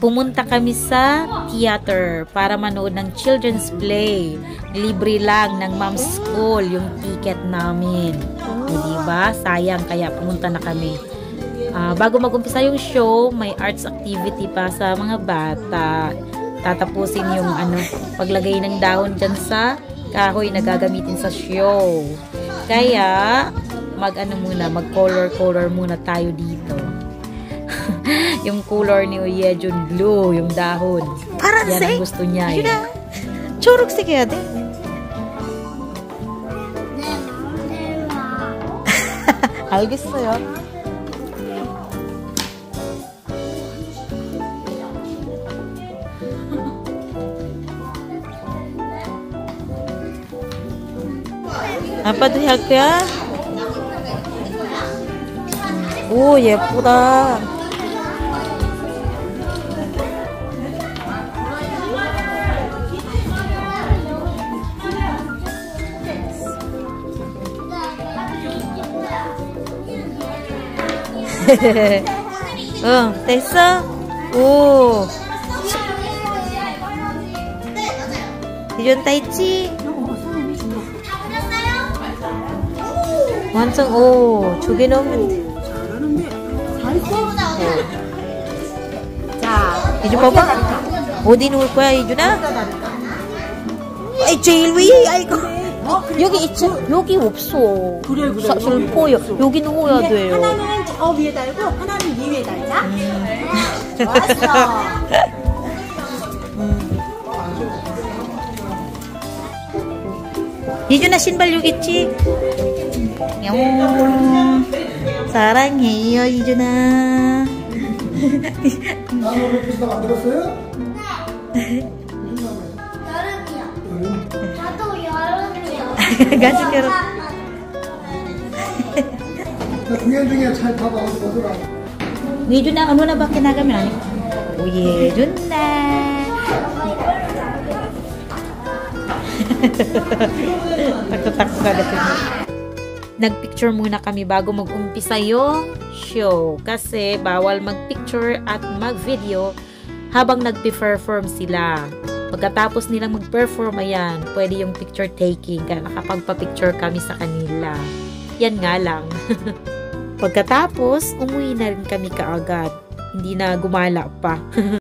Pumunta kami sa theater para manood ng children's play. Libre lang ng mom's school yung ticket namin. O, diba? Sayang, kaya pumunta na kami. Bago mag-umpisa yung show, may arts activity pa sa mga bata. Tatapusin yung paglagay ng dahon dyan sa kahoy na gagamitin sa show. Kaya, mag-color muna tayo dito. Yung color ni Yejun blue, yung dahon. Yan ang gusto niya. 초록색 해야 돼? 알겠어요. 아빠도 할 거야? 오, 예쁘다. 응, 됐어? 오. 이런 다 있지? 완전, 오, 조개 넣으면 돼. 자, 이준 봐봐. 어디 놓을 거야, 이준아? 아이, 제일 위에, 아이고. 여기 있지? 여기 없어. 그래. 슬퍼요. 여기 놓아야 돼요. 하나는 저 위에 달고, 하나는 이 위에 달자. 좋았어. 이준아, 신발 여기 있지? 용. 사랑해요, 이준아. 나무 비슷하게 만들었어요? 네. 여름이요. 나도 여름이요. 가족 여름. 공연 중에 잘 봐봐. 어디라. 이준아, ano na ba kinagamin ani? O Yejun na. Takot-takot agad yun. Nagpicture muna kami bago mag-umpisa yung show. Kasi bawal magpicture at mag-video habang nag-perform sila. Pagkatapos nilang mag-perform, ayan, pwede yung picture taking. Kaya nakapagpa-picture kami sa kanila. Yan nga lang. Pagkatapos, umuwi na rin kami kaagad. Hindi na gumala pa.